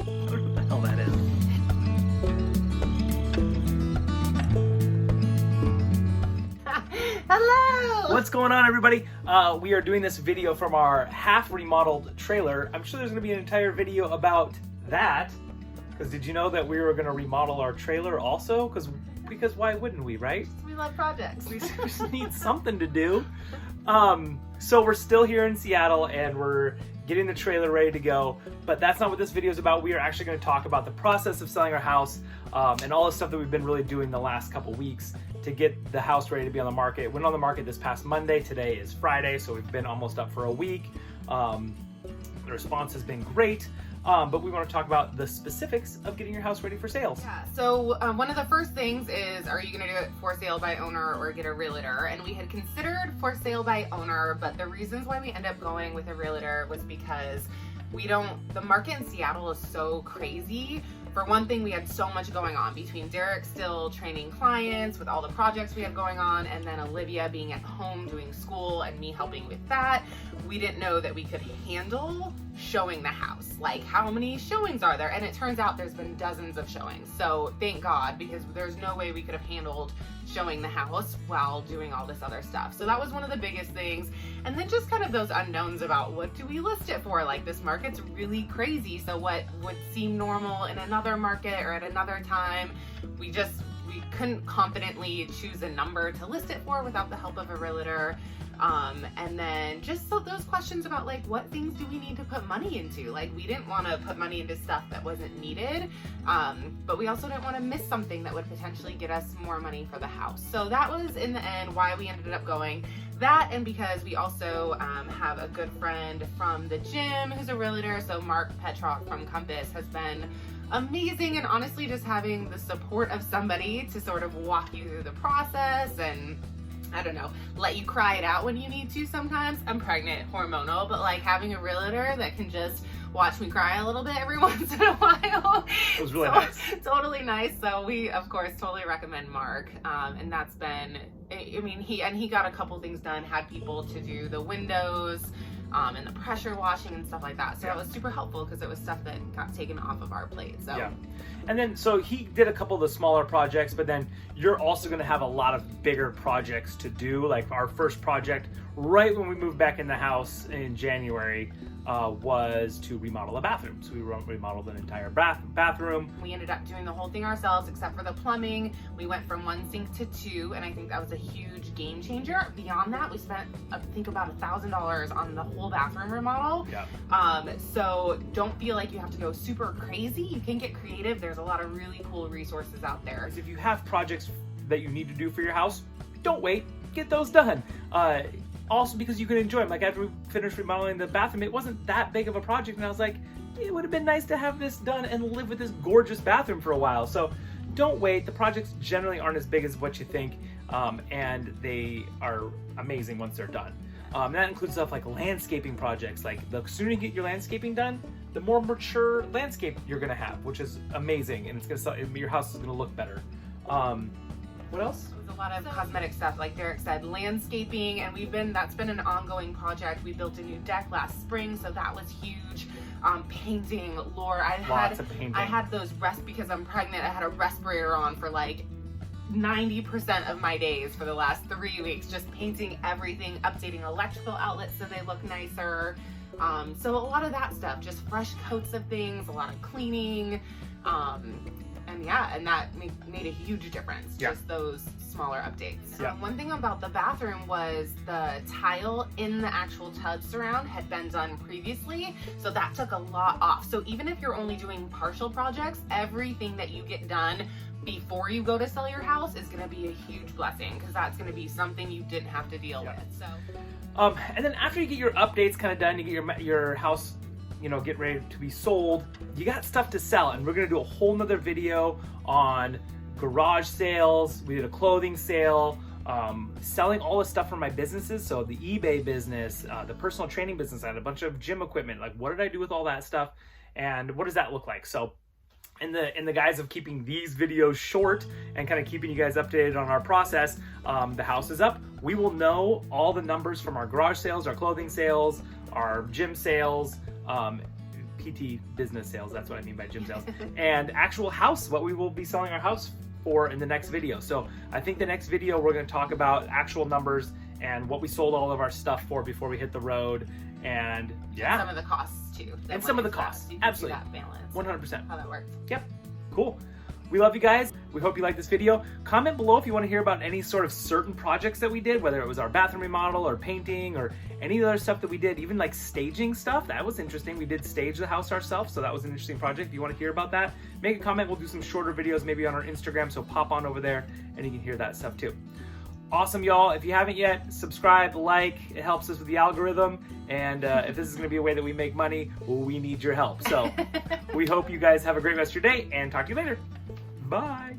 What the hell that is. Hello! What's going on, everybody? We are doing this video from our half remodeled trailer. I'm sure there's going to be an entire video about that. Because did you know that we were going to remodel our trailer also? Because why wouldn't we, right? We love projects. We just need something to do. So we're still here in Seattle and we're getting the trailer ready to go, but that's not what this video is about. We are actually going to talk about the process of selling our house and all the stuff that we've been really doing the last couple weeks to get the house ready to be on the market. It went on the market this past Monday. Today is Friday, so we've been almost up for a week. The response has been great. But we want to talk about the specifics of getting your house ready for sales. Yeah, so one of the first things is, are you going to do it for sale by owner or get a realtor? And we had considered for sale by owner, but the reasons why we end up going with a realtor was because the market in Seattle is so crazy. For one thing, we had so much going on between Derek still training clients with all the projects we had going on, and then Olivia being at home doing school and me helping with that. We didn't know that we could handle showing the house. Like, how many showings are there? And it turns out there's been dozens of showings. So thank God, because there's no way we could have handled showing the house while doing all this other stuff. So that was one of the biggest things. And then just kind of those unknowns about what do we list it for? Like, this market's really crazy. So what would seem normal in another market or at another time, we couldn't confidently choose a number to list it for without the help of a realtor. And then just those questions about, like, what things do we need to put money into? Like, we didn't want to put money into stuff that wasn't needed, but we also didn't want to miss something that would potentially get us more money for the house. So that was, in the end, why we ended up going that, and because we also have a good friend from the gym who's a realtor. So Mark Petroff from Compass has been amazing, and honestly, just having the support of somebody to sort of walk you through the process and, I don't know, let you cry it out when you need to sometimes. I'm pregnant, hormonal, but like having a realtor that can just watch me cry a little bit every once in a while. It was really nice. Totally nice. So we, of course, totally recommend Mark. And that's been, I mean, he got a couple things done, had people to do the windows, and the pressure washing and stuff like that. So that was super helpful because it was stuff that got taken off of our plate. So yeah. And then, so he did a couple of the smaller projects, but then you're also going to have a lot of bigger projects to do. Like our first project, right when we moved back in the house in January, was to remodel a bathroom. So we remodeled an entire bathroom. We ended up doing the whole thing ourselves except for the plumbing. We went from 1 sink to 2, and I think that was a huge game changer. Beyond that, we spent, I think, about $1,000 on the whole bathroom remodel. Yeah. So don't feel like you have to go super crazy. You can get creative. There's a lot of really cool resources out there. If you have projects that you need to do for your house, don't wait. Get those done. Also, because you can enjoy them. Like, after we finished remodeling the bathroom, it wasn't that big of a project, and I was like, it would have been nice to have this done and live with this gorgeous bathroom for a while. So don't wait. The projects generally aren't as big as what you think, and they are amazing once they're done. That includes stuff like landscaping projects. Like, the sooner you get your landscaping done, the more mature landscape you're gonna have, which is amazing, and it's gonna, your house is gonna look better. What else? A lot of cosmetic stuff, like Derek said, landscaping, and that's been an ongoing project. We built a new deck last spring, so that was huge. Painting, Laura, Lots of painting. I had those because I'm pregnant, I had a respirator on for like 90% of my days for the last 3 weeks, just painting everything, updating electrical outlets so they look nicer. So a lot of that stuff, just fresh coats of things, a lot of cleaning, and that made a huge difference. Yeah. Just those smaller updates. Yeah. One thing about the bathroom was the tile in the actual tub surround had been done previously, so that took a lot off. So even if you're only doing partial projects, everything that you get done before you go to sell your house is going to be a huge blessing, because that's going to be something you didn't have to deal with. So and then after you get your updates kind of done, you get your house, get ready to be sold, you got stuff to sell. And we're going to do a whole nother video on garage sales. We did a clothing sale, selling all the stuff from my businesses. So the eBay business, the personal training business, I had a bunch of gym equipment. Like, what did I do with all that stuff? And what does that look like? So in the guise of keeping these videos short and kind of keeping you guys updated on our process, the house is up. We will know all the numbers from our garage sales, our clothing sales, our gym sales, PT business sales. That's what I mean by gym sales. And actual house, what we will be selling our house for in the next video. So I think the next video we're going to talk about actual numbers and what we sold all of our stuff for before we hit the road. And yeah. And some of the costs too. And some of the costs. So you can Absolutely. see that balance. 100%. How that works. Yep. Cool. We love you guys. We hope you like this video. Comment below if you want to hear about any sort of certain projects that we did, whether it was our bathroom remodel or painting or any other stuff that we did, even like staging stuff. That was interesting. We did stage the house ourselves, so that was an interesting project. If you want to hear about that, make a comment. We'll do some shorter videos maybe on our Instagram, so pop on over there and you can hear that stuff too. Awesome, y'all. If you haven't yet, subscribe, like. It helps us with the algorithm. And if this is going to be a way that we make money, well, we need your help. So we hope you guys have a great rest of your day and talk to you later. Bye.